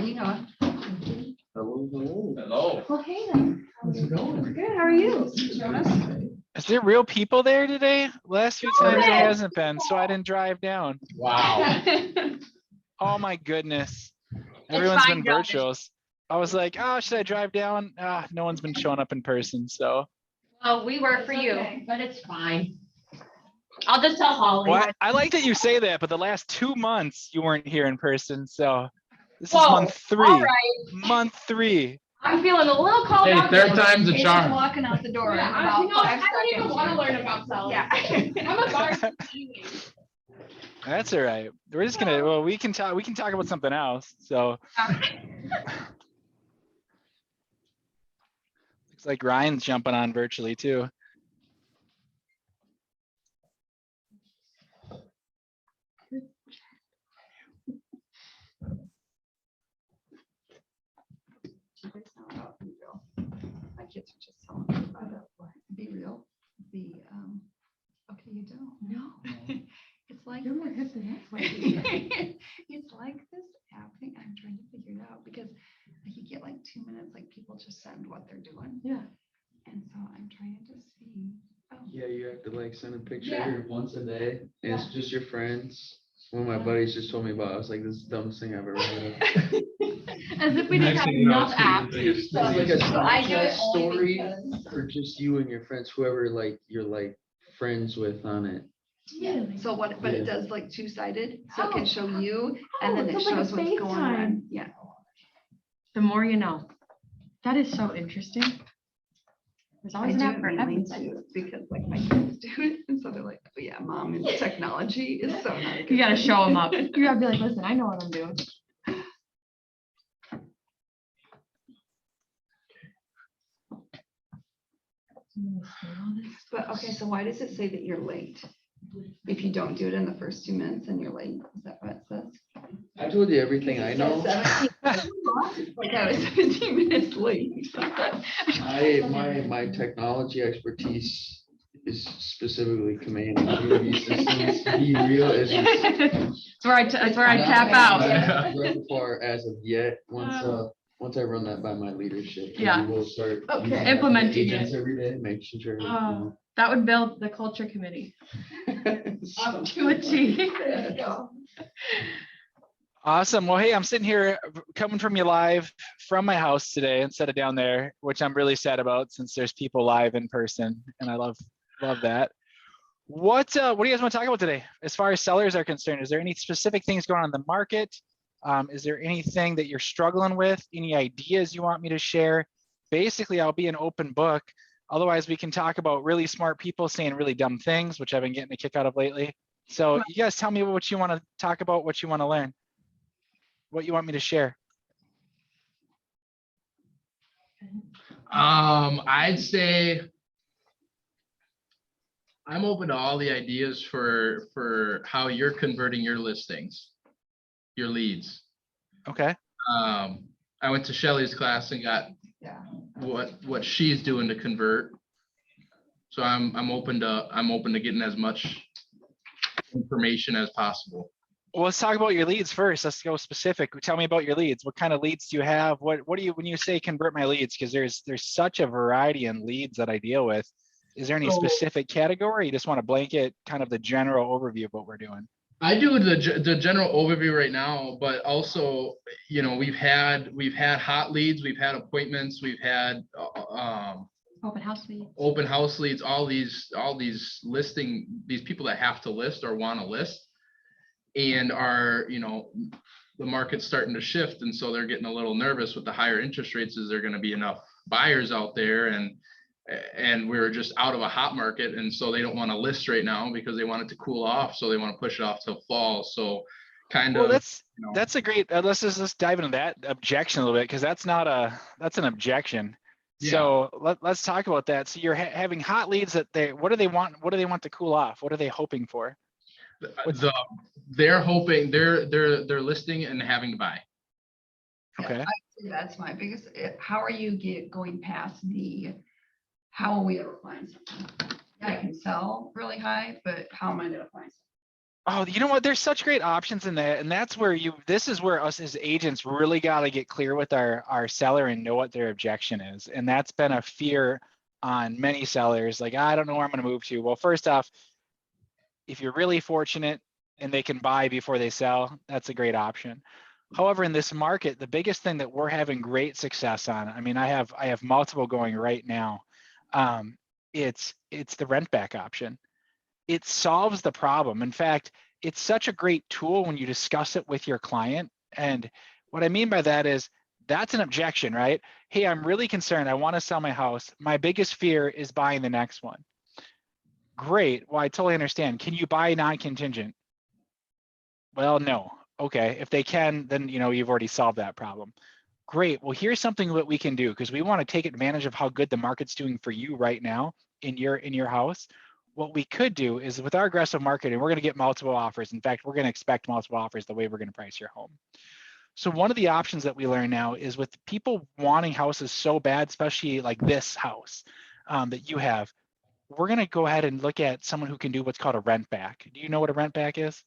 you know. Hello, hello. Hello. Well, hey then. How's it going? Good, how are you, Jonas? Is there real people there today? Last few times there hasn't been, so I didn't drive down. Wow. Oh my goodness. Everyone's fine, been Jonas. virtuals. I was like, oh, should I drive down? No one's been showing up in person, so. Well, we were for you, but it's fine. I'll just tell Holly. What? I like that you say that, but the last 2 months you weren't here in person, so. This is Whoa, month 3. all right. Month 3. I'm feeling a little called Hey, out. third there. time's a Casey's charm. walking out the door in Yeah, about you know, 5 I don't even seconds. want to learn about selling. Yeah. I'm a bartender anyway. That's all right. We're just gonna, well, we can talk about something else, so. Looks like Ryan's jumping on virtually too. My kids are just telling me about it. Be real. Okay, you don't. No. It's like. You're more hip than that. It's like this app thing. I'm trying to figure it out because you get like 2 minutes, like people just send what they're doing. Yeah. And so I'm trying to see. Oh. Yeah, you have to like send a picture Yeah. once a day, and it's just your friends. One of my Yeah. buddies just told me about it. I was like, this is the dumbest thing I've ever heard of. As if we didn't Next have thing you know, enough it's gonna be apps. It's like a So I do it Snapchat only story because- for just you and your friends, whoever like you're like friends with on it. Really? So what, but it Yeah. does like two-sided, so it Oh. can show you and Oh, then it so it's shows like a what's going FaceTime. on. Yeah. The more you know. That is so interesting. There's I always do an it app for mainly everything. too, because like my kids do it, and so they're like, oh yeah, mom, and technology is so not a good You gotta thing." show them up. You gotta be like, listen, I know what I'm doing. But okay, so why does it say that you're late? If you don't do it in the first 2 minutes, then you're late, is that what it says? I told you everything I know. Like I was 17 minutes late. My technology expertise is specifically command and community systems. Be real is That's where I tap out. Right far as of yet. Once I run that by my leadership, Yeah. we will start Okay. using Implementing agents every day, make sure. Oh, that would build the culture committee So- to a T. There you go. Awesome. Well, hey, I'm sitting here coming from you live from my house today instead of down there, which I'm really sad about since there's people live in person, and I love that. What do you guys want to talk about today as far as sellers are concerned? Is there any specific things going on in the market? Is there anything that you're struggling with? Any ideas you want me to share? Basically, I'll be an open book. Otherwise, we can talk about really smart people saying really dumb things, which I've been getting a kick out of lately. So you guys tell me what you want to talk about, what you want to learn, what you want me to share. I'd say I'm open to all the ideas for how you're converting your listings, your leads. Okay. I went to Shelley's class and got Yeah. what she's doing to convert. So I'm open to getting as much information as possible. Well, let's talk about your leads first. Let's go specific. Tell me about your leads. What kind of leads do you have? What do you, when you say convert my leads? Because there's such a variety in leads that I deal with. Is there any specific category? You just want to blanket kind of the general overview of what we're doing? I do the general overview right now, but also, you know, we've had hot leads, we've had appointments, we've had Open house leads. open house leads, all these these people that have to list or want to list and are, you know, the market's starting to shift. And so they're getting a little nervous with the higher interest rates. Is there going to be enough buyers out there? And we're just out of a hot market. And so they don't want to list right now because they want it to cool off. So they want to push it off till fall. So kind of, that's a great, let's dive into that objection a little bit, because that's an objection. Yeah. So let's talk about that. So you're having hot leads that what do they want? What do they want to cool off? What are they hoping for? they're hoping they're listing and having to buy. Okay. That's my biggest, how are you going past how will we ever find something? Yeah, I can sell really high, but how am I gonna find Oh, you know what? There's such great options in that. And that's where this is where us as agents really got to get clear with our seller and know what their objection is. And that's been a fear on many sellers. Like, I don't know where I'm going to move to. Well, first off, if you're really fortunate and they can buy before they sell, that's a great option. However, in this market, the biggest thing that we're having great success on, I mean, I have multiple going right now. It's the rent back option. It solves the problem. In fact, it's such a great tool when you discuss it with your client. And what I mean by that is that's an objection, right? Hey, I'm really concerned. I want to sell my house. My biggest fear is buying the next one. Great. Well, I totally understand. Can you buy non-contingent? Well, no. Okay. If they can, then you've already solved that problem. Great. Well, here's something that we can do because we want to take advantage of how good the market's doing for you right now in your house. What we could do is with our aggressive marketing, we're going to get multiple offers. In fact, we're going to expect multiple offers the way we're going to price your home. So one of the options that we learn now is with people wanting houses so bad, especially like this house that you have, we're going to go ahead and look at someone who can do what's called a rent back. Do you know what a rent back is?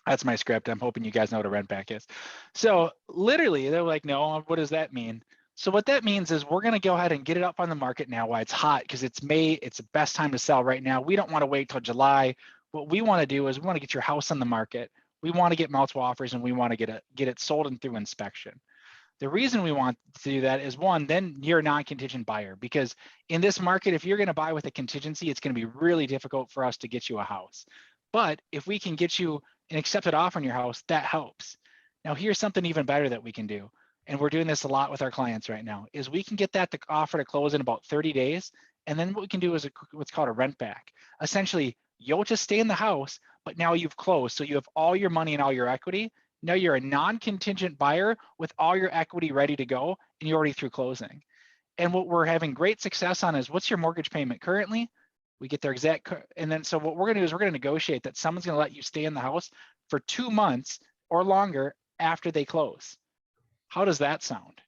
That's my script. I'm hoping you guys know what a rent back is. So literally, they're like, no, what does that mean? So what that means is we're going to go ahead and get it up on the market now while it's hot because it's May. It's the best time to sell right now. We don't want to wait till July. What we want to do is we want to get your house on the market. We want to get multiple offers and we want to get it sold and through inspection. The reason we want to do that is one, then you're a non-contingent buyer because in this market, if you're going to buy with a contingency, it's going to be really difficult for us to get you a house. But if we can get you an accepted offer on your house, that helps. Now, here's something even better that we can do. And we're doing this a lot with our clients right now, is we can get that offer to close in about 30 days. And then what we can do is what's called a rent back. Essentially, you'll just stay in the house, but now you've closed. So you have all your money and all your equity. Now you're a non-contingent buyer with all your equity ready to go, and you're already through closing. And what we're having great success on is what's your mortgage payment currently? We get their exact, and then so what we're gonna do is we're gonna negotiate that someone's gonna let you stay in the house for 2 months or longer after they close. How does that sound?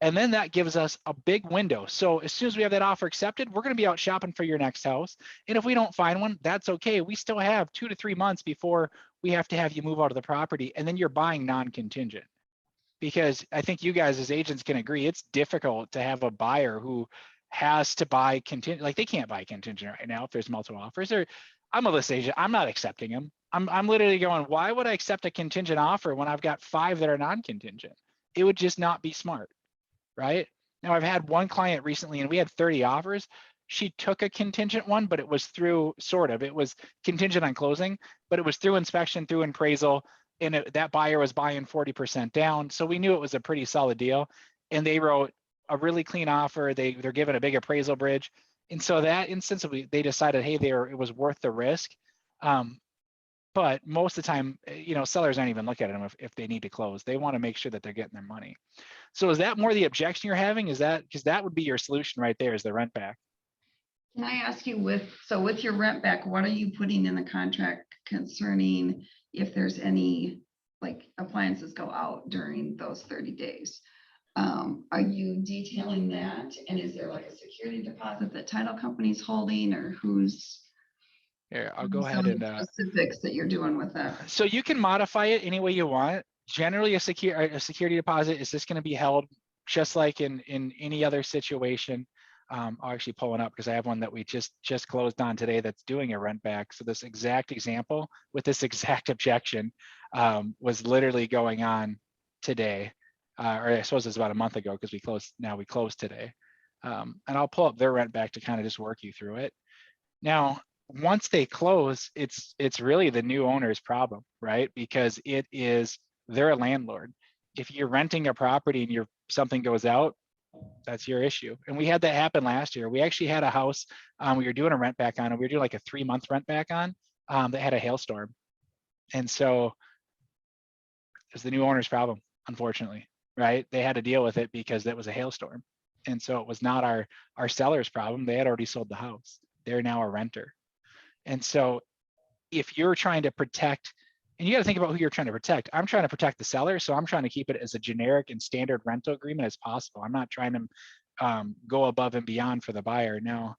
And then that gives us a big window. So as soon as we have that offer accepted, we're going to be out shopping for your next house. And if we don't find one, that's okay. We still have 2 to 3 months before we have to have you move out of the property. And then you're buying non-contingent. Because I think you guys as agents can agree, it's difficult to have a buyer who has to buy contingent. Like they can't buy contingent right now if there's multiple offers. Or I'm a list agent. I'm not accepting them. I'm literally going, why would I accept a contingent offer when I've got 5 that are non-contingent? It would just not be smart. Right? Now I've had one client recently and we had 30 offers. She took a contingent one, but it was through it was contingent on closing, but it was through inspection, through appraisal, and that buyer was buying 40% down. So we knew it was a pretty solid deal. And they wrote a really clean offer. They're given a big appraisal bridge. And so that instance, they decided, hey, it was worth the risk. But most of the time, sellers aren't even looking at them if they need to close. They want to make sure that they're getting their money. So is that more the objection you're having? Is that because that would be your solution right there is the rent back? Can I ask you with your rent back, what are you putting in the contract concerning if there's any like appliances go out during those 30 days? Are you detailing that? And is there like a security deposit that title company's holding or who's? Here, I'll go ahead Some and specifics that you're doing with that. so you can modify it any way you want. Generally, a security deposit is just going to be held just like in any other situation. I'll actually pull one up because I have one that we just closed on today that's doing a rent back. So this exact example with this exact objection was literally going on today, or I suppose it's about a month ago because we closed today. And I'll pull up their rent back to kind of just work you through it. Now, once they close, it's really the new owner's problem, right? Because they're a landlord. If you're renting a property and something goes out, that's your issue. And we had that happen last year. We actually had a house we were doing a rent back on, and we were doing like a 3-month rent back on that had a hailstorm. And so it was the new owner's problem, unfortunately, right? They had to deal with it because that was a hailstorm. And so it was not our seller's problem. They had already sold the house. They're now a renter. And so if you're trying to protect, and you got to think about who you're trying to protect. I'm trying to protect the seller, so I'm trying to keep it as a generic and standard rental agreement as possible. I'm not trying to go above and beyond for the buyer. Now,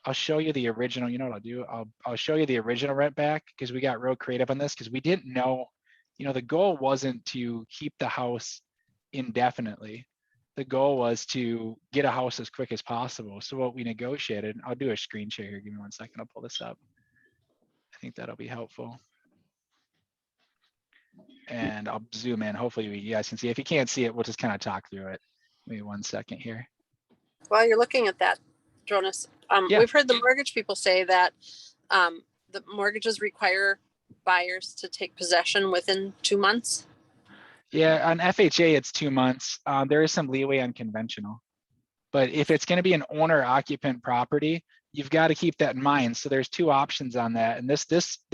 I'll show you the original, you know what I'll do? I'll show you the original rent back because we got real creative on this because we didn't know, the goal wasn't to keep the house indefinitely. The goal was to get a house as quick as possible. So what we negotiated, I'll do a screen share here. Give me 1 second. I'll pull this up. I think that'll be helpful. And I'll zoom in. Hopefully you guys can see. If you can't see it, we'll just kind of talk through it. Give me 1 second here. While you're looking at that, Jonas, Yeah. we've heard the mortgage people say that the mortgages require buyers to take possession within 2 months. Yeah, on FHA, it's 2 months. There is some leeway on conventional. But if it's going to be an owner occupant property, you've got to keep that in mind. So there's two options on that. And this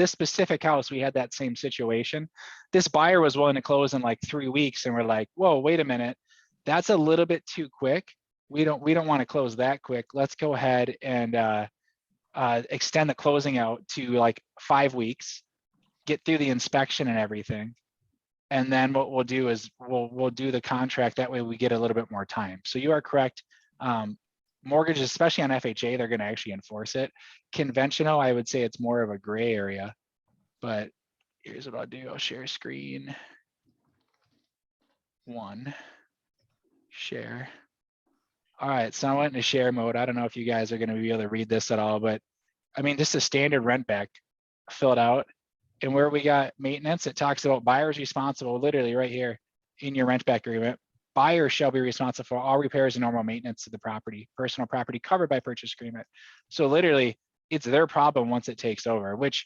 specific house, we had that same situation. This buyer was willing to close in like 3 weeks, and we're like, whoa, wait a minute. That's a little bit too quick. We don't want to close that quick. Let's go ahead and extend the closing out to like 5 weeks, get through the inspection and everything. And then what we'll do is we'll do the contract. That way we get a little bit more time. So you are correct. Mortgages, especially on FHA, they're going to actually enforce it. Conventional, I would say it's more of a gray area. But here's what I'll do. I'll share screen. One, share. All right, so I went into share mode. I don't know if you guys are going to be able to read this at all, but I mean, just a standard rent back, fill it out. And where we got maintenance, it talks about buyers responsible, literally right here in your rent back agreement. Buyers shall be responsible for all repairs and normal maintenance to the property, personal property covered by purchase agreement. So literally, it's their problem once it takes over, which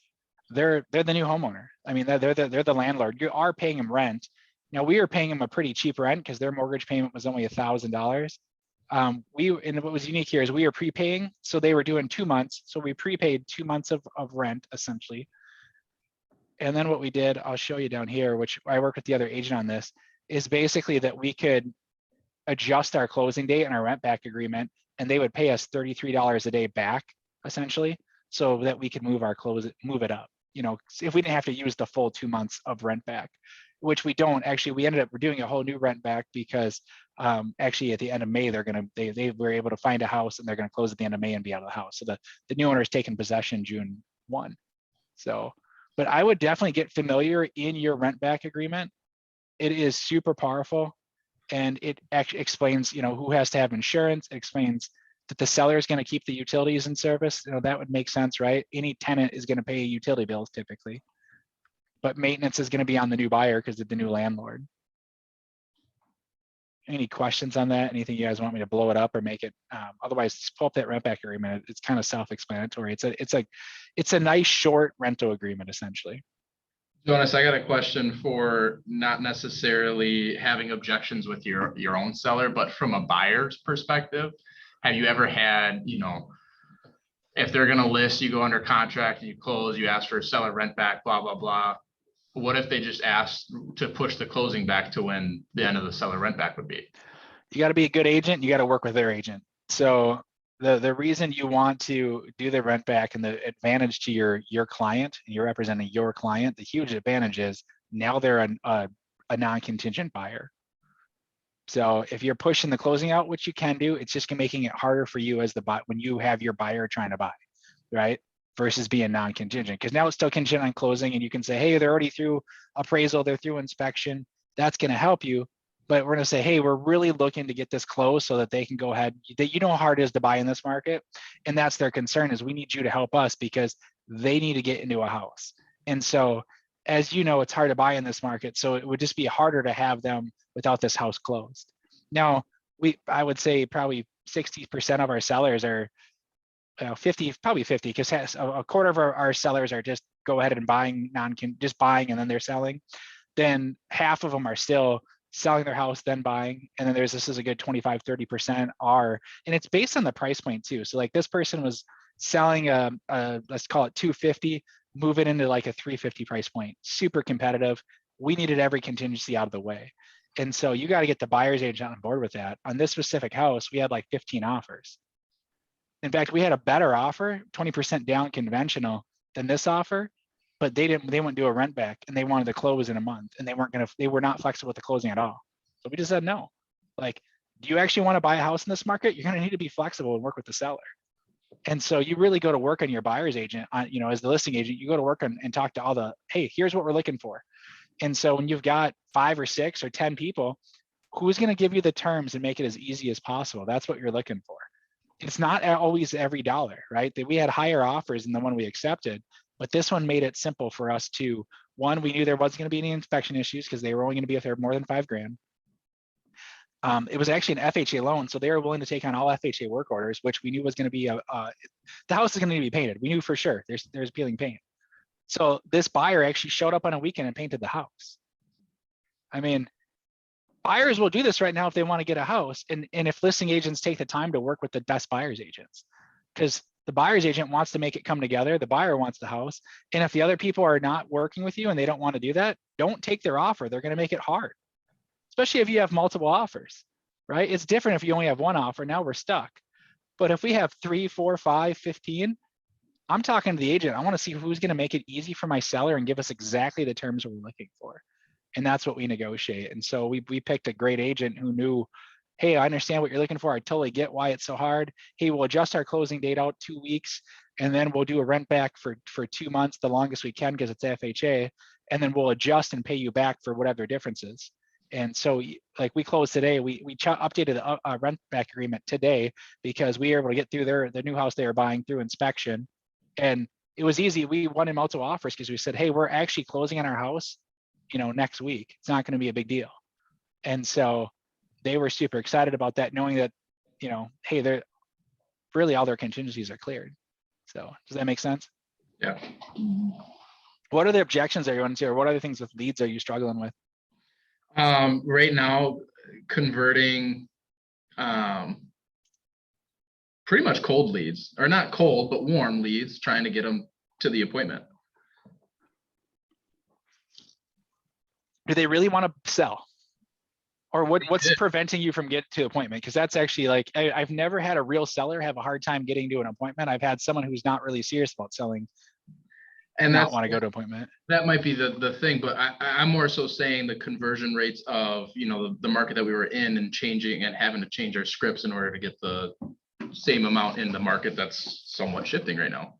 they're the new homeowner. I mean, they're the landlord. You are paying them rent. Now we are paying them a pretty cheap rent because their mortgage payment was only $1,000. And what was unique here is we were prepaying, so they were doing 2 months. So we prepaid 2 months of rent essentially. And then what we did, I'll show you down here, which I worked with the other agent on this, is basically that we could adjust our closing date and our rent back agreement, and they would pay us $33 a day back, essentially, so that we could move it up. If we didn't have to use the full 2 months of rent back, which we don't actually. We ended up doing a whole new rent back because actually at the end of May, they were able to find a house and they're going to close at the end of May and be out of the house. So the new owner is taking possession June 1. So. But I would definitely get familiar in your rent back agreement. It is super powerful, and it actually explains, who has to have insurance. It explains that the seller is going to keep the utilities in service. That would make sense, right? Any tenant is going to pay utility bills typically, but maintenance is going to be on the new buyer because of the new landlord. Any questions on that? Anything you guys want me to blow it up or make it? Otherwise, just pull up that rent back agreement. It's kind of self-explanatory. It's a nice short rental agreement essentially. Jonas, I got a question for not necessarily having objections with your own seller, but from a buyer's perspective. Have you ever had, if they're going to list, you go under contract and you close, you ask for a seller rent back, blah, blah, blah. What if they just asked to push the closing back to when the end of the seller rent back would be? You got to be a good agent. You got to work with their agent. So the reason you want to do the rent back and the advantage to your client, and you're representing your client, the huge advantage is now they're a non-contingent buyer. So if you're pushing the closing out, which you can do, it's just making it harder for you as the buyer when you have your buyer trying to buy, right? Versus being non-contingent, because now it's still contingent on closing, and you can say, hey, they're already through appraisal, they're through inspection. That's going to help you. But we're going to say, hey, we're really looking to get this closed so that they can go ahead. You know how hard it is to buy in this market. And that's their concern, is we need you to help us because they need to get into a house. And so, as you know, it's hard to buy in this market. So it would just be harder to have them without this house closed. Now, I would say probably 60% of our sellers are 50, probably 50, because a quarter of our sellers are just go ahead and buying, just buying and then they're selling. Then half of them are still selling their house, then buying. And then this is a good 25, 30% are, and it's based on the price point too. So like this person was selling let's call it 250, move it into like a 350 price point, super competitive. We needed every contingency out of the way. And so you got to get the buyer's agent on board with that. On this specific house, we had like 15 offers. In fact, we had a better offer, 20% down conventional than this offer, but they wouldn't do a rent back, and they wanted to close in a month, and they were not flexible with the closing at all. So we just said no. Like, do you actually want to buy a house in this market? You're going to need to be flexible and work with the seller. And so you really go to work on your buyer's agent, as the listing agent, you go to work on and talk to all the, hey, here's what we're looking for. And so when you've got 5 or 6 or 10 people, who's going to give you the terms and make it as easy as possible? That's what you're looking for. It's not always every dollar, right? That we had higher offers than the one we accepted, but this one made it simple for us to, one, we knew there wasn't going to be any inspection issues because they were only going to be if they're more than $5,000. It was actually an FHA loan, so they were willing to take on all FHA work orders, which we knew was going to be the house is going to be painted. We knew for sure there's peeling paint. So this buyer actually showed up on a weekend and painted the house. I mean, buyers will do this right now if they want to get a house, and if listing agents take the time to work with the best buyer's agents, because the buyer's agent wants to make it come together, the buyer wants the house, and if the other people are not working with you and they don't want to do that, don't take their offer. They're going to make it hard, especially if you have multiple offers, right? It's different if you only have one offer. Now we're stuck. But if we have 3, 4, 5, 15, I'm talking to the agent. I want to see who's going to make it easy for my seller and give us exactly the terms we're looking for. And that's what we negotiate. And so we picked a great agent who knew, hey, I understand what you're looking for. I totally get why it's so hard. Hey, we'll adjust our closing date out 2 weeks, and then we'll do a rent back for 2 months, the longest we can because it's FHA, and then we'll adjust and pay you back for whatever difference is. And so like we closed today, we updated the rent back agreement today because we were able to get through the new house they were buying through inspection. And it was easy. We won in multiple offers because we said, hey, we're actually closing on our house, next week. It's not going to be a big deal. And so they were super excited about that, knowing that, hey, they're really all their contingencies are cleared. So does that make sense? Yeah. What are the objections are you running to, or what other things with leads are you struggling with? Right now, converting pretty much cold leads, or not cold, but warm leads, trying to get them to the appointment. Do they really want to sell? Or what's did. preventing you from getting to appointment? Because that's actually like, I've never had a real seller have a hard time getting to an appointment. I've had someone who's not really serious about selling and not want to go to appointment. That might be the thing, but I'm more so saying the conversion rates of, the market that we were in and changing and having to change our scripts in order to get the same amount in the market that's somewhat shifting right now.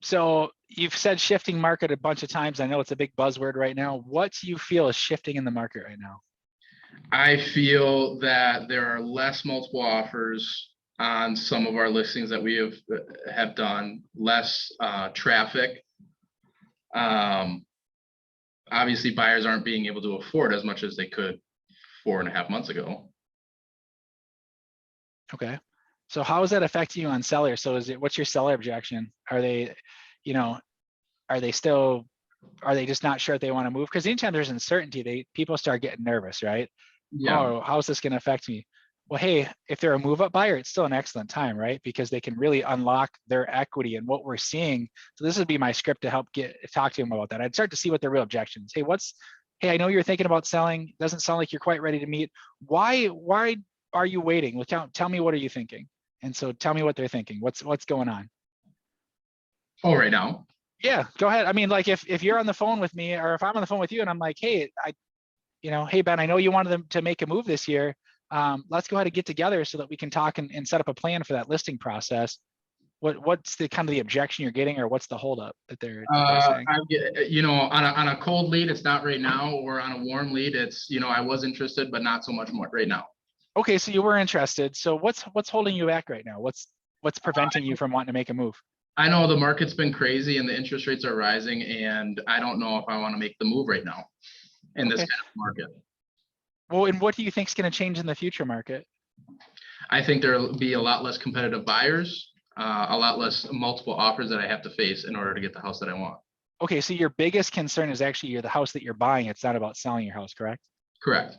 So you've said shifting market a bunch of times. I know it's a big buzzword right now. What do you feel is shifting in the market right now? I feel that there are less multiple offers on some of our listings that we have done, less traffic. Obviously, buyers aren't being able to afford as much as they could 4.5 months ago. Okay. So how is that affecting you on sellers? So what's your seller objection? Are they, are they just not sure if they want to move? Because anytime there's uncertainty, people start getting nervous, right? Yeah. Oh, how's this going to affect me? Well, hey, if they're a move up buyer, it's still an excellent time, right? Because they can really unlock their equity and what we're seeing. So this would be my script to help talk to them about that. I'd start to see what their real objections. Hey, I know you're thinking about selling. Doesn't sound like you're quite ready to meet. Why are you waiting? Well, tell me, what are you thinking? And so tell me what they're thinking. What's going on? Oh, right now. Yeah, go ahead. I mean, like if you're on the phone with me, or if I'm on the phone with you and I'm like, hey, hey, Ben, I know you wanted them to make a move this year. Let's go ahead and get together so that we can talk and set up a plan for that listing process. What's the kind of the objection you're getting, or what's the holdup that they're saying? On a cold lead, it's not right now, or on a warm lead, it's, I was interested, but not so much more right now. Okay, so you were interested. So what's holding you back right now? What's preventing you from wanting to make a move? I know the market's been crazy and the interest rates are rising, and I don't know if I want to make the move right now in this kind of market. Well, and what do you think is going to change in the future market? I think there'll be a lot less competitive buyers, a lot less multiple offers that I have to face in order to get the house that I want. Okay, so your biggest concern is actually the house that you're buying. It's not about selling your house, correct? Correct.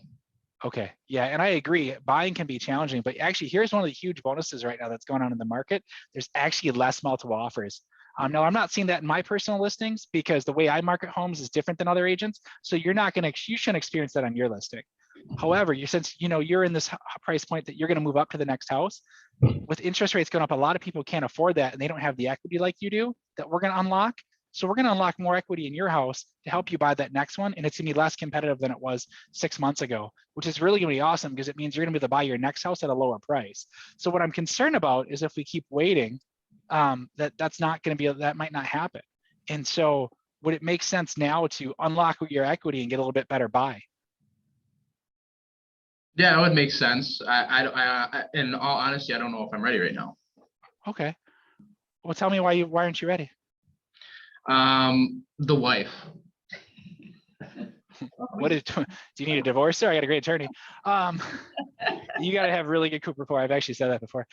Okay, yeah, and I agree. Buying can be challenging, but actually here's one of the huge bonuses right now that's going on in the market. There's actually less multiple offers. No, I'm not seeing that in my personal listings because the way I market homes is different than other agents. So you shouldn't experience that on your listing. However, since you're in this price point that you're going to move up to the next house, with interest rates going up, a lot of people can't afford that and they don't have the equity like you do that we're going to unlock. So we're going to unlock more equity in your house to help you buy that next one. And it's going to be less competitive than it was 6 months ago, which is really going to be awesome because it means you're going to be able to buy your next house at a lower price. So what I'm concerned about is if we keep waiting, that's not going to be, that might not happen. And so would it make sense now to unlock your equity and get a little bit better buy? Yeah, it would make sense. In all honesty, I don't know if I'm ready right now. Okay. Well, tell me why aren't you ready? The wife. Do you need a divorce there? I got a great attorney. You got to have really good Cooper rapport. I've actually said that before.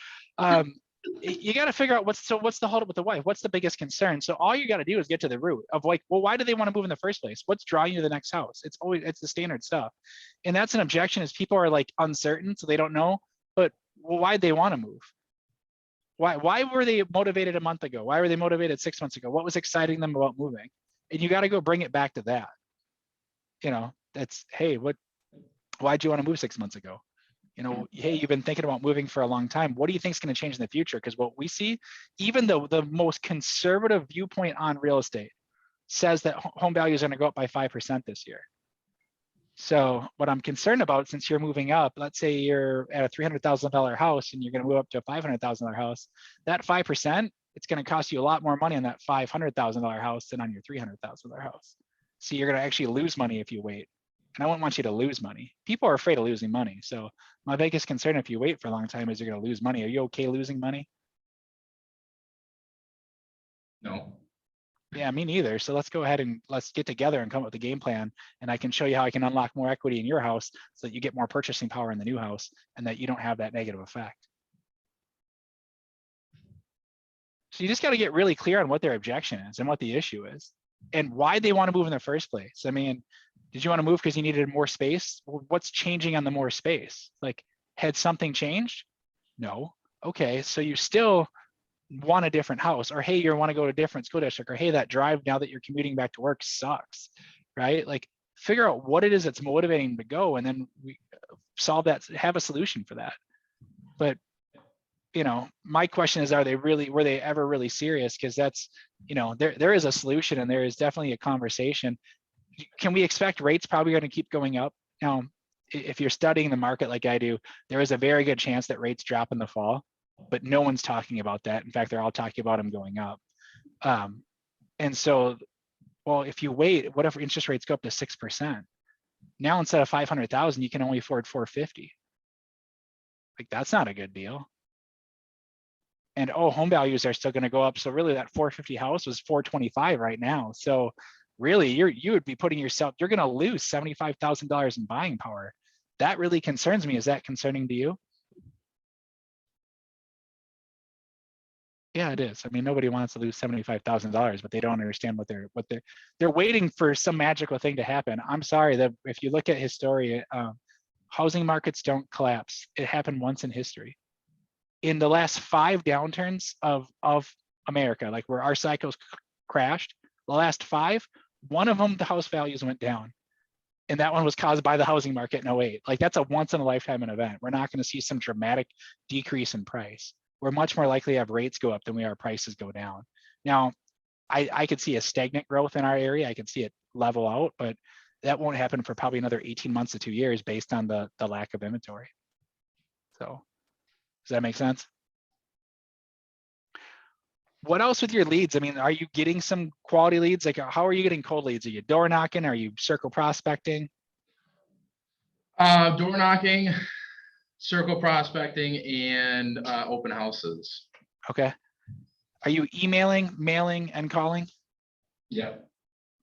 You got to figure out what's the holdup with the wife. What's the biggest concern? So all you got to do is get to the root of like, well, why do they want to move in the first place? What's drawing you to the next house? It's the standard stuff. And that's an objection is people are like uncertain, so they don't know, but well, why'd they want to move? Why were they motivated a month ago? Why were they motivated 6 months ago? What was exciting them about moving? And you got to go bring it back to that. You know, that's, hey, why'd you want to move 6 months ago? You know, hey, you've been thinking about moving for a long time. What do you think is going to change in the future? Because what we see, even though the most conservative viewpoint on real estate says that home values are going to go up by 5% this year. So what I'm concerned about, since you're moving up, let's say you're at a $300,000 house and you're going to move up to a $500,000 house, that 5%, it's going to cost you a lot more money on that $500,000 house than on your $300,000 house. So you're going to actually lose money if you wait. And I wouldn't want you to lose money. People are afraid of losing money. So my biggest concern if you wait for a long time is you're going to lose money. Are you okay losing money? No. Yeah, me neither. So let's go ahead and let's get together and come up with a game plan. And I can show you how I can unlock more equity in your house so that you get more purchasing power in the new house and that you don't have that negative effect. So you just got to get really clear on what their objection is and what the issue is and why they want to move in the first place. I mean, did you want to move because you needed more space? Well, what's changing on the more space? Like, had something changed? No. Okay, so you still want a different house, or hey, you want to go to a different school district, or hey, that drive now that you're commuting back to work sucks, right? Like, figure out what it is that's motivating to go, and then we solve that, have a solution for that. But you know, my question is, were they ever really serious? Because that's, you know, there is a solution and there is definitely a conversation. Can we expect rates probably going to keep going up? Now, if you're studying the market like I do, there is a very good chance that rates drop in the fall, but no one's talking about that. In fact, they're all talking about them going up. And so, well, if you wait, what if interest rates go up to 6%? Now, instead of 500,000, you can only afford 450. Like, that's not a good deal. And oh, home values are still going to go up. So really that 450 house was 425 right now. So really you would be putting yourself, you're going to lose $75,000 in buying power. That really concerns me. Is that concerning to you? Yeah, it is. I mean, nobody wants to lose $75,000, but they don't understand what they're waiting for some magical thing to happen. I'm sorry that if you look at history, housing markets don't collapse. It happened once in history. In the last 5 downturns of America, like where our cycles crashed, the last 5, one of them, the house values went down. And that one was caused by the housing market in 08. Like, that's a once in a lifetime event. We're not going to see some dramatic decrease in price. We're much more likely to have rates go up than we are prices go down. Now, I could see a stagnant growth in our area. I could see it level out, but that won't happen for probably another 18 months to 2 years based on the lack of inventory. So does that make sense? What else with your leads? I mean, are you getting some quality leads? Like, how are you getting cold leads? Are you door knocking? Are you circle prospecting? Door knocking, circle prospecting, and open houses. Okay. Are you emailing, mailing, and calling? Yeah.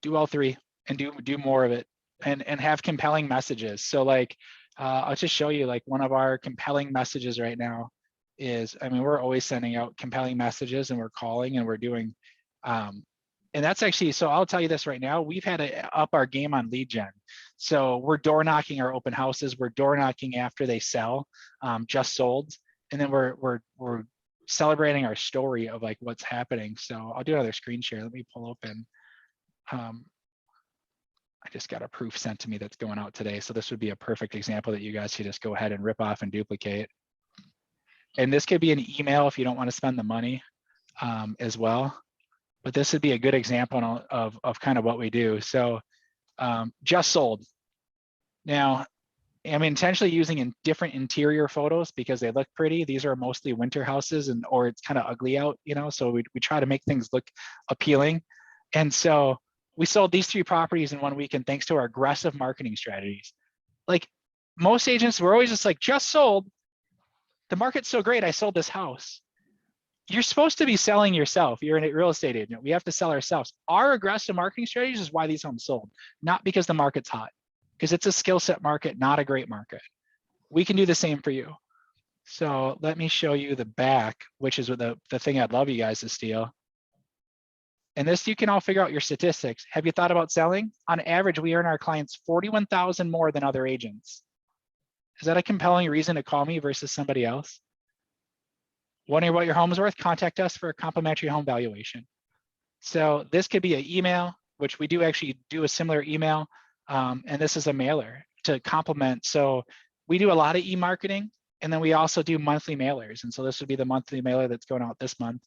Do all 3 and do more of it and have compelling messages. So like, I'll just show you like one of our compelling messages right now is, I mean, we're always sending out compelling messages and we're calling and we're doing, and that's actually, so I'll tell you this right now, we've had to up our game on lead gen. So we're door knocking our open houses. We're door knocking after they sell, just sold. And then we're celebrating our story of like what's happening. So I'll do another screen share. Let me pull open. I just got a proof sent to me that's going out today. So this would be a perfect example that you guys should just go ahead and rip off and duplicate. And this could be an email if you don't want to spend the money as well. but this would be a good example of kind of what we do. So just sold. Now, I'm intentionally using in different interior photos because they look pretty. These are mostly winter houses or it's kind of ugly out, so we try to make things look appealing. And so we sold these 3 properties in 1 weekend thanks to our aggressive marketing strategies. Like most agents, we're always just like, just sold. The market's so great, I sold this house. You're supposed to be selling yourself. You're a real estate agent. We have to sell ourselves. Our aggressive marketing strategies is why these homes sold, not because the market's hot, because it's a skill set market, not a great market. We can do the same for you. So let me show you the back, which is the thing I'd love you guys to steal. And this, you can all figure out your statistics. Have you thought about selling? On average, we earn our clients $41,000 more than other agents. Is that a compelling reason to call me versus somebody else? Wondering what your home is worth? Contact us for a complimentary home valuation. So this could be an email, which we do actually do a similar email. And this is a mailer to complement. So we do a lot of e-marketing, and then we also do monthly mailers. And so this would be the monthly mailer that's going out this month.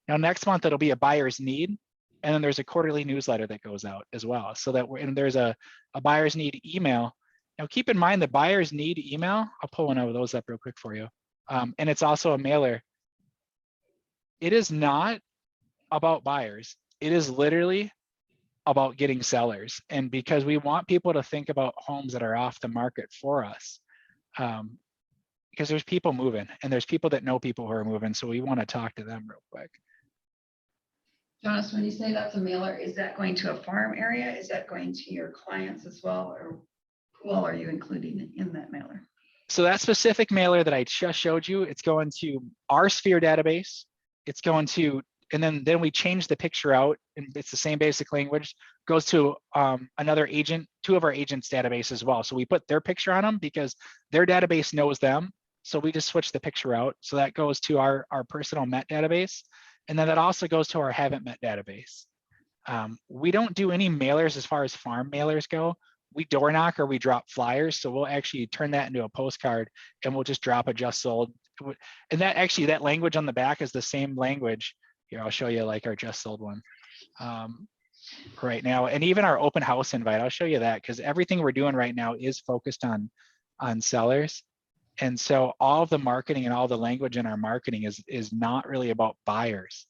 Now, next month, it'll be a buyer's need. And then there's a quarterly newsletter that goes out as well. So that and there's a buyer's need email. Now, keep in mind the buyer's need email. I'll pull one of those up real quick for you. And it's also a mailer. It is not about buyers. It is literally about getting sellers. And because we want people to think about homes that are off the market for us, because there's people moving and there's people that know people who are moving. So we want to talk to them real quick. Jonas, when you say that's a mailer, is that going to a farm area? Is that going to your clients as well? Or who all are you including in that mailer? So that specific mailer that I just showed you, it's going to our Sphere database. It's going to, and then we change the picture out, and it's the same basic language, goes to another agent, 2 of our agents' database as well. So we put their picture on them because their database knows them. So we just switch the picture out. So that goes to our personal Met database. And then that also goes to our Haven't Met database. We don't do any mailers as far as farm mailers go. We door knock or we drop flyers. So we'll actually turn that into a postcard and we'll just drop a just sold. And that language on the back is the same language. Here, I'll show you like our just sold one right now. And even our open house invite, I'll show you that because everything we're doing right now is focused on sellers. And so all of the marketing and all the language in our marketing is not really about buyers.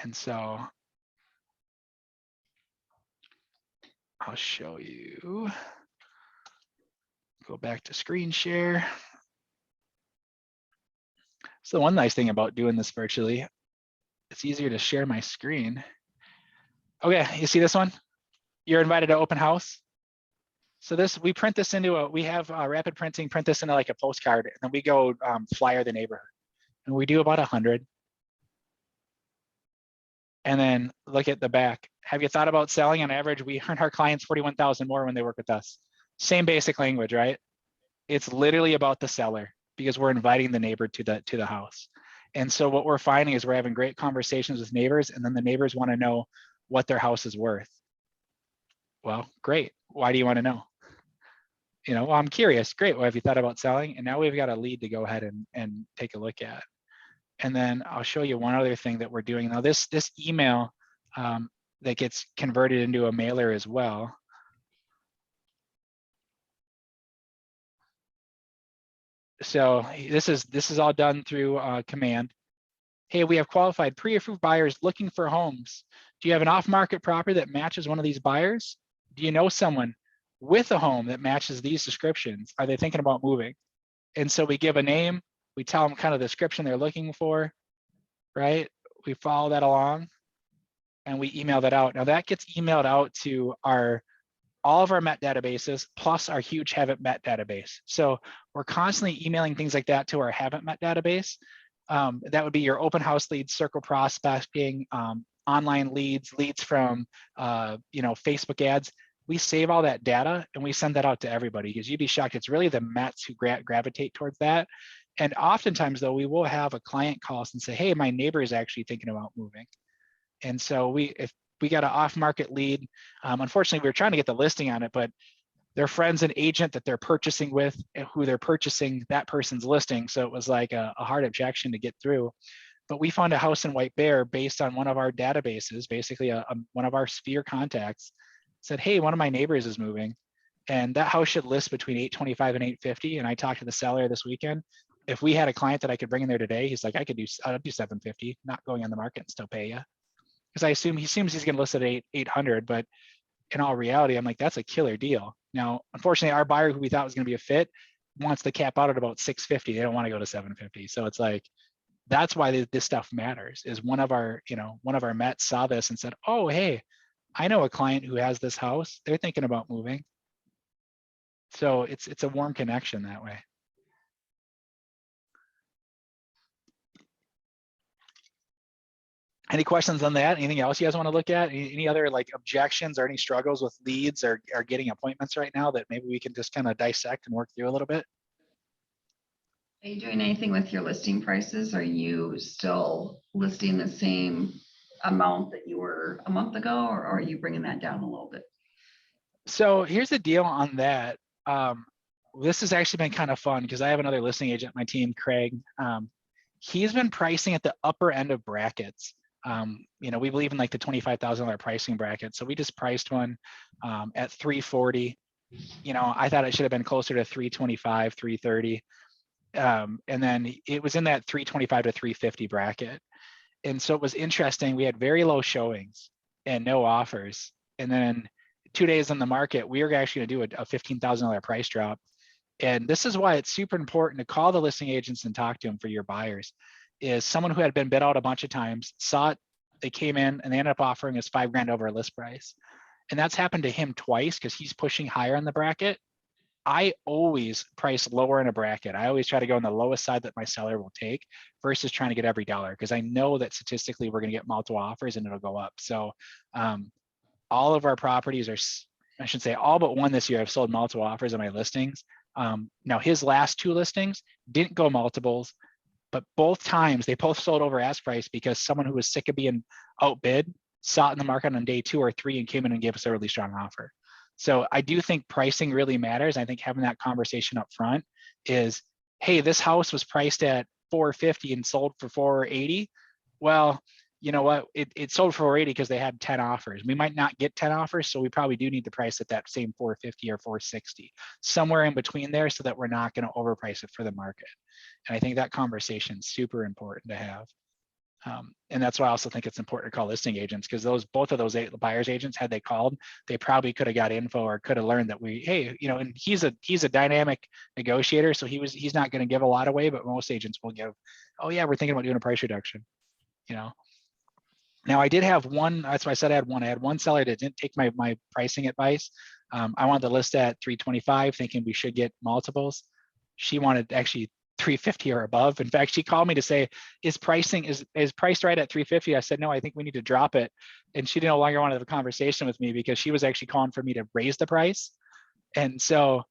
And so I'll show you, go back to screen share. So one nice thing about doing this virtually, it's easier to share my screen. Okay, you see this one? You're invited to open house. So this, we print this into we have rapid printing, print this into like a postcard, and then we go flyer the neighborhood. And we do about 100. And then look at the back. Have you thought about selling? On average, we earn our clients 41,000 more when they work with us. Same basic language, right? It's literally about the seller because we're inviting the neighbor to the house. And so what we're finding is we're having great conversations with neighbors, and then the neighbors want to know what their house is worth. Well, great. Why do you want to know? Well, I'm curious. Great. Well, have you thought about selling? And now we've got a lead to go ahead and take a look at. And then I'll show you one other thing that we're doing. Now this email that gets converted into a mailer as well. So this is all done through command. Hey, we have qualified pre-approved buyers looking for homes. Do you have an off-market property that matches one of these buyers? Do you know someone with a home that matches these descriptions? Are they thinking about moving? And so we give a name, we tell them kind of the description they're looking for, right? We follow that along and we email that out. Now that gets emailed out to all of our Met databases plus our huge Haven't Met database. So we're constantly emailing things like that to our Haven't Met database. That would be your open house leads, circle prospecting, online leads from Facebook ads. We save all that data and we send that out to everybody because you'd be shocked. It's really the Mets who gravitate towards that. And oftentimes though, we will have a client call us and say, hey, my neighbor is actually thinking about moving. And so if we got an off-market lead, unfortunately, we were trying to get the listing on it, but their friend's an agent that they're purchasing with and who they're purchasing that person's listing. So it was like a hard objection to get through. But we found a house in White Bear based on one of our databases, basically one of our sphere contacts said, hey, one of my neighbors is moving and that house should list between 825 and 850. And I talked to the seller this weekend. If we had a client that I could bring in there today, he's like, I'll do 750, not going on the market and still pay you. Because I assume he assumes he's going to list at 800, but in all reality, I'm like, that's a killer deal. Now, unfortunately, our buyer who we thought was going to be a fit wants to cap out at about 650. They don't want to go to 750. So it's like, that's why this stuff matters. Is one of our Mets saw this and said, oh, hey, I know a client who has this house. They're thinking about moving. So it's a warm connection that way. Any questions on that? Anything else you guys want to look at? Any other like objections or any struggles with leads or getting appointments right now that maybe we can just kind of dissect and work through a little bit? Are you doing anything with your listing prices? Are you still listing the same amount that you were a month ago, or are you bringing that down a little bit? So here's the deal on that. This has actually been kind of fun because I have another listing agent on my team, Craig. He's been pricing at the upper end of brackets. We believe in like the $25,000 pricing bracket. So we just priced one at 340. I thought it should have been closer to 325, 330. And then it was in that 325 to 350 bracket. And so it was interesting. We had very low showings and no offers. And then 2 days on the market, we were actually going to do a $15,000 price drop. And this is why it's super important to call the listing agents and talk to them for your buyers. Is someone who had been bid out a bunch of times, saw it, they came in and they ended up offering us $5,000 over list price. And that's happened to him twice because he's pushing higher on the bracket. I always price lower in a bracket. I always try to go on the lowest side that my seller will take versus trying to get every dollar because I know that statistically we're going to get multiple offers and it'll go up. So all of our properties are, I should say all but one this year, I've sold multiple offers on my listings. Now his last 2 listings didn't go multiples, but both times they both sold over ask price because someone who was sick of being outbid saw it in the market on day 2 or 3 and came in and gave us a really strong offer. So I do think pricing really matters. I think having that conversation up front is, hey, this house was priced at 450 and sold for 480. Well, you know what? It sold for 480 because they had 10 offers. We might not get 10 offers, so we probably do need to price at that same 450 or 460, somewhere in between there so that we're not going to overprice it for the market. And I think that conversation is super important to have. And that's why I also think it's important to call listing agents because both of those buyers agents, had they called, they probably could have got info or could have learned that and he's a dynamic negotiator. So he's not going to give a lot away, but most agents will give, oh yeah, we're thinking about doing a price reduction, Now I did have one, that's why I said I had one seller that didn't take my pricing advice. I wanted to list at 325 thinking we should get multiples. She wanted actually 350 or above. In fact, she called me to say, is pricing is priced right at 350? I said, no, I think we need to drop it. And she no longer wanted to have a conversation with me because she was actually calling for me to raise the price. And so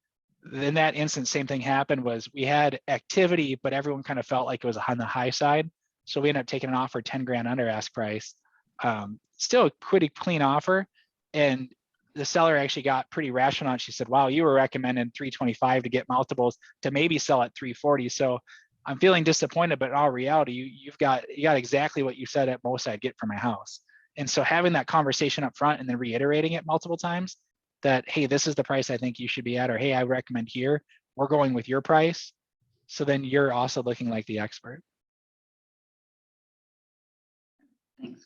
in that instance, same thing happened was we had activity, but everyone kind of felt like it was on the high side. So we ended up taking an offer 10 grand under ask price. Still a pretty clean offer. And the seller actually got pretty rational and she said, wow, you were recommending 325 to get multiples to maybe sell at 340. So I'm feeling disappointed, but in all reality, you got exactly what you said at most I'd get for my house. And so having that conversation up front and then reiterating it multiple times that, hey, this is the price I think you should be at, or hey, I recommend here, we're going with your price. So then you're also looking like the expert. Thanks.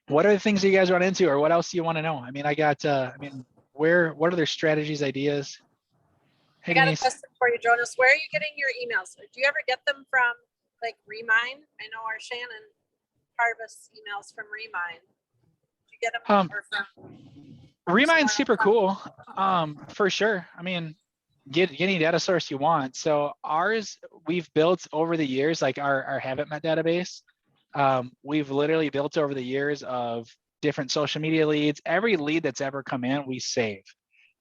What are the things that you guys run into, or what else do you want to know? I mean, what are their strategies, ideas? Hey, I got a Denise. question for you, Jonas. Where are you getting your emails? Do you ever get them from like Remind? I know our Shannon harvests emails from Remind. Do you get them or from Remind's super cool, for sure. I mean, get any data source you want. So ours, we've built over the years, like our Haven't Met database. We've literally built over the years of different social media leads. Every lead that's ever come in, we save.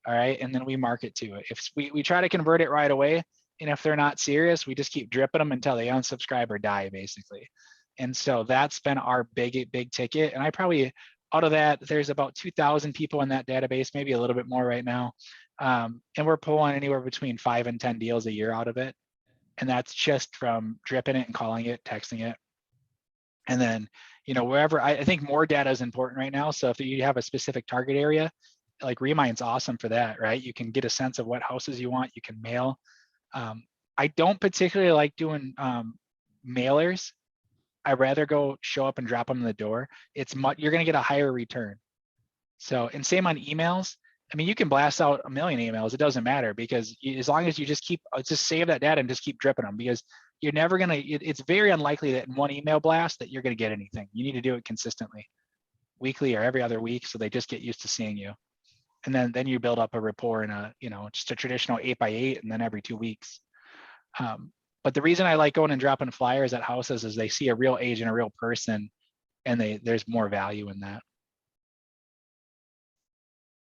All right. And then we market to it. If we try to convert it right away, and if they're not serious, we just keep dripping them until they unsubscribe or die, basically. And so that's been our big ticket. And I probably Out of that, there's about 2,000 people in that database, maybe a little bit more right now. And we're pulling anywhere between 5 and 10 deals a year out of it. And that's just from dripping it and calling it, texting it. And then, wherever, I think more data is important right now. So if you have a specific target area, like Remind's awesome for that, right? You can get a sense of what houses you want, you can mail. I don't particularly like doing mailers. I'd rather go show up and drop them in the door. You're gonna get a higher return. So, and same on emails. I mean, you can blast out a million emails. It doesn't matter because as long as you just save that data and just keep dripping them, because you're never gonna, it's very unlikely that in one email blast that you're gonna get anything. You need to do it consistently, weekly or every other week, so they just get used to seeing you. And then you build up a rapport in just a traditional 8x8, and then every 2 weeks. But the reason I like going and dropping flyers at houses is they see a real agent, a real person, and there's more value in that.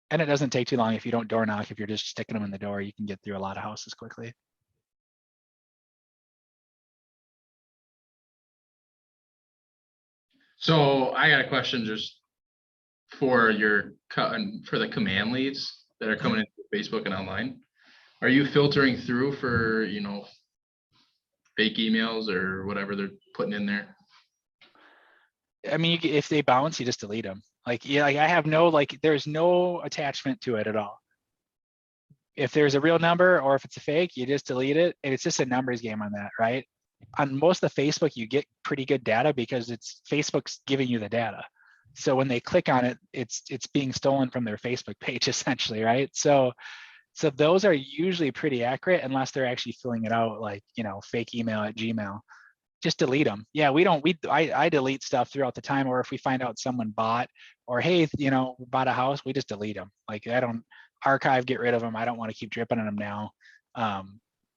And it doesn't take too long if you don't door knock. If you're just sticking them in the door, you can get through a lot of houses quickly. So I got a question just for for the command leads that are coming into Facebook and online. Are you filtering through for, fake emails or whatever they're putting in there? I mean, if they bounce, you just delete them. Like I have there's no attachment to it at all. If there's a real number or if it's a fake, you just delete it. And it's just a numbers game on that, right? On most of the Facebook, you get pretty good data because Facebook's giving you the data. So when they click on it, it's being stolen from their Facebook page essentially, right? So those are usually pretty accurate unless they're actually filling it out like, fake email at Gmail. Just delete them. Yeah, I delete stuff throughout the time, or if we find out someone bought, or hey, bought a house, we just delete them. Like I don't archive, get rid of them. I don't want to keep dripping on them now.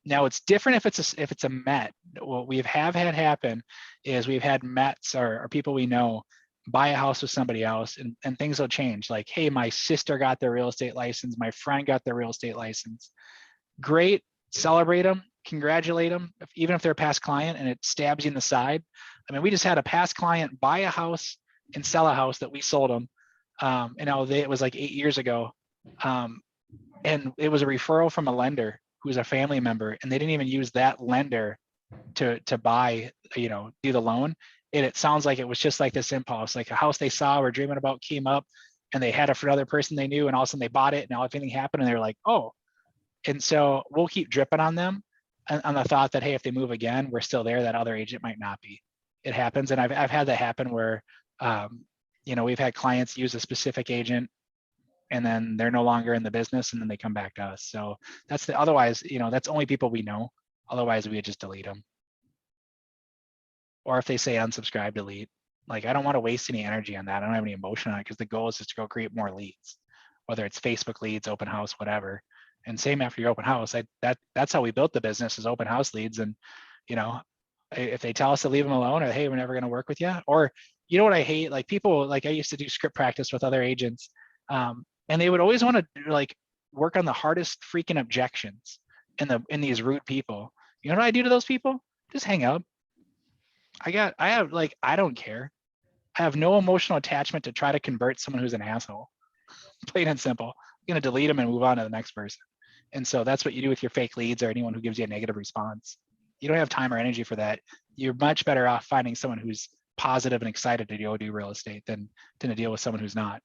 Now it's different if it's a Met. What we have had happen is we've had Mets or people we know buy a house with somebody else, and things will change. Like, hey, my sister got their real estate license, my friend got their real estate license. Great, celebrate them, congratulate them, even if they're a past client and it stabs you in the side. I mean, we just had a past client buy a house and sell a house that we sold them. It was like 8 years ago. And it was a referral from a lender who's a family member, and they didn't even use that lender to buy, do the loan. And it sounds like it was just like this impulse, like a house they saw or dreaming about came up, and they had it for another person they knew, and all of a sudden they bought it, and now everything happened, and they're like, oh. And so we'll keep dripping on them on the thought that, hey, if they move again, we're still there. That other agent might not be. It happens, and I've had that happen where, we've had clients use a specific agent, and then they're no longer in the business, and then they come back to us. So otherwise, that's only people we know. Otherwise, we would just delete them. Or if they say unsubscribe, delete. Like, I don't want to waste any energy on that. I don't have any emotion on it because the goal is just to go create more leads, whether it's Facebook leads, open house, whatever. And same after your open house. That's how we built the business, is open house leads. And, if they tell us to leave them alone, or hey, we're never going to work with you. Or, what I hate, like people, like I used to do script practice with other agents, and they would always want to work on the hardest freaking objections in these rude people. You know what I do to those people? Just hang up. I don't care. I have no emotional attachment to try to convert someone who's an asshole. Plain and simple. I'm going to delete them and move on to the next person. And so that's what you do with your fake leads or anyone who gives you a negative response. You don't have time or energy for that. You're much better off finding someone who's positive and excited to go do real estate than to deal with someone who's not.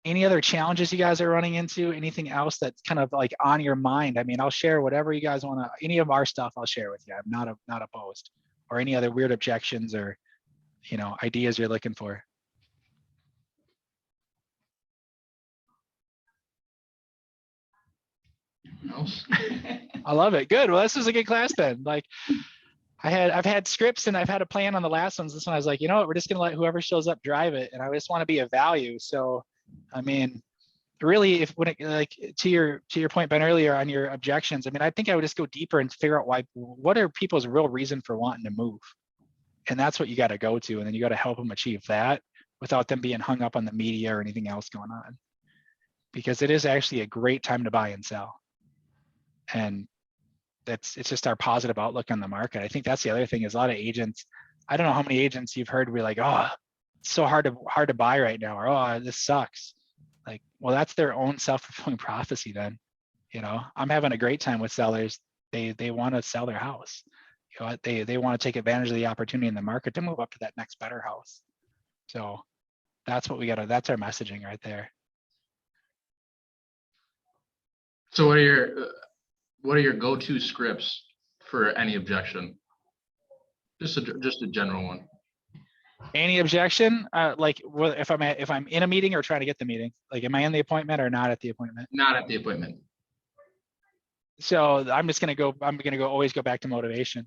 Any other challenges you guys are running into? Anything else that's kind of like on your mind? I mean, I'll share whatever you guys want to, any of our stuff I'll share with you. I'm not opposed. Or any other weird objections or, ideas you're looking for. Else? I love it. Good. Well, this is a good class then. Like I've had scripts and I've had a plan on the last ones. This one I was like, you know what, we're just gonna let whoever shows up drive it. And I just want to be of value. So I mean, really, to your point, Ben, earlier on your objections, I mean, I think I would just go deeper and figure out what are people's real reason for wanting to move? And that's what you got to go to. And then you got to help them achieve that without them being hung up on the media or anything else going on. Because it is actually a great time to buy and sell. And it's just our positive outlook on the market. I think that's the other thing is a lot of agents, I don't know how many agents you've heard be like, oh, it's so hard to buy right now, or oh, this sucks. Like, well, that's their own self-fulfilling prophecy then. You know, I'm having a great time with sellers. They want to sell their house. You know, they want to take advantage of the opportunity in the market to move up to that next better house. So that's what we got to, that's our messaging right there. So what are your go-to scripts for any objection? Just a general one. Any objection? Like if I'm in a meeting or trying to get the meeting, like am I in the appointment or not at the appointment? Not at the appointment. So I'm gonna always go back to motivation.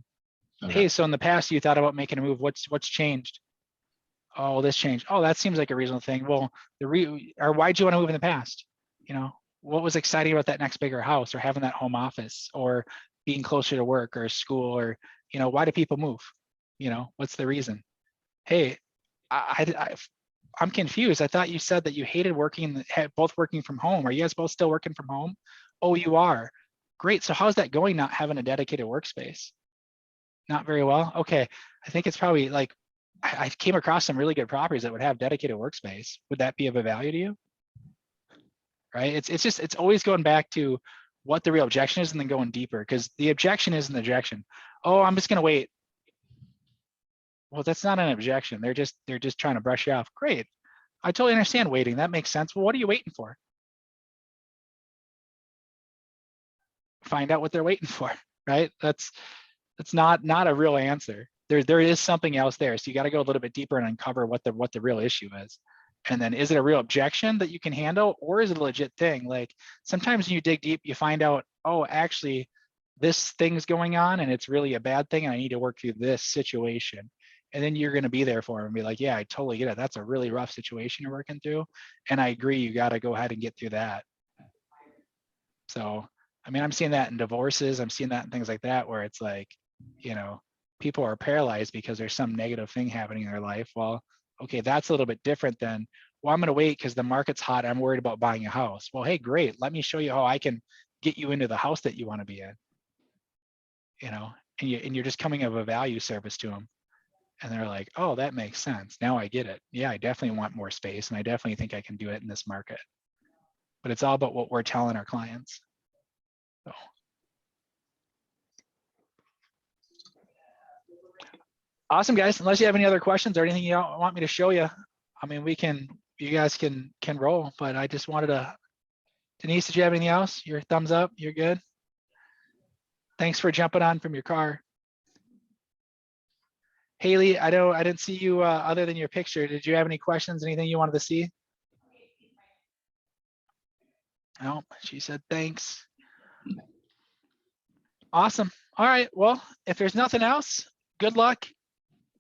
Okay. Hey, so in the past you thought about making a move. What's changed? Oh, this changed. Oh, that seems like a reasonable thing. Well, or why'd you want to move in the past? You know, what was exciting about that next bigger house or having that home office or being closer to work or school, or, you know, why do people move? You know, what's the reason? Hey, I'm confused. I thought you said that you hated both working from home. Are you guys both still working from home? Oh, you are. Great. So how's that going, not having a dedicated workspace? Not very well. Okay. I think it's probably like, I came across some really good properties that would have dedicated workspace. Would that be of a value to you? Right? It's always going back to what the real objection is and then going deeper, because the objection isn't the objection. Oh, I'm just going to wait. Well, that's not an objection. They're just trying to brush you off. Great. I totally understand waiting. That makes sense. Well, what are you waiting for? Find out what they're waiting for, right? That's not a real answer. There is something else there. So you got to go a little bit deeper and uncover what the real issue is. And then is it a real objection that you can handle, or is it a legit thing? Like sometimes when you dig deep, you find out, oh, actually this thing's going on and it's really a bad thing and I need to work through this situation. And then you're going to be there for them and be like, yeah, I totally get it. That's a really rough situation you're working through. And I agree, you got to go ahead and get through that. So, I mean, I'm seeing that in divorces. I'm seeing that in things like that, where it's like, you know, people are paralyzed because there's some negative thing happening in their life. Well, okay, that's a little bit different than, well, I'm going to wait because the market's hot. I'm worried about buying a house. Well, hey, great. Let me show you how I can get you into the house that you want to be in. You know, and you're just coming of a value service to them. And they're like, oh, that makes sense. Now I get it. Yeah, I definitely want more space. And I definitely think I can do it in this market. But it's all about what we're telling our clients. So. Awesome, guys. Unless you have any other questions or anything you want me to show you, I mean, you guys can roll, but I just wanted to, Denise, did you have anything else? Your thumbs up, you're good? Thanks for jumping on from your car. Haley, I didn't see you other than your picture. Did you have any questions, anything you wanted to see? No, she said thanks. Awesome. All right, well, if there's nothing else, good luck.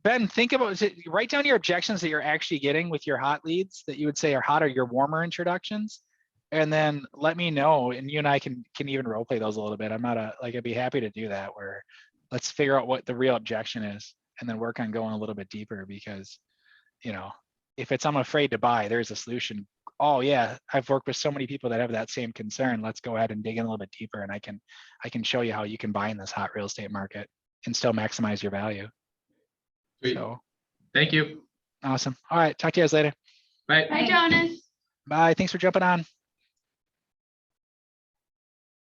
Ben, think about it. Write down your objections that you're actually getting with your hot leads that you would say are hot, or your warmer introductions. And then let me know, and you and I can even role play those a little bit. I'm not I'd be happy to do that, where let's figure out what the real objection is and then work on going a little bit deeper, because, you know, if it's I'm afraid to buy, there's a solution. Oh yeah, I've worked with so many people that have that same concern. Let's go ahead and dig in a little bit deeper, and I can show you how you can buy in this hot real estate market and still maximize your value. Sweet. So Thank you. awesome. All right, talk to you guys later. Bye. Hi, Jonas. Bye. Thanks for jumping on.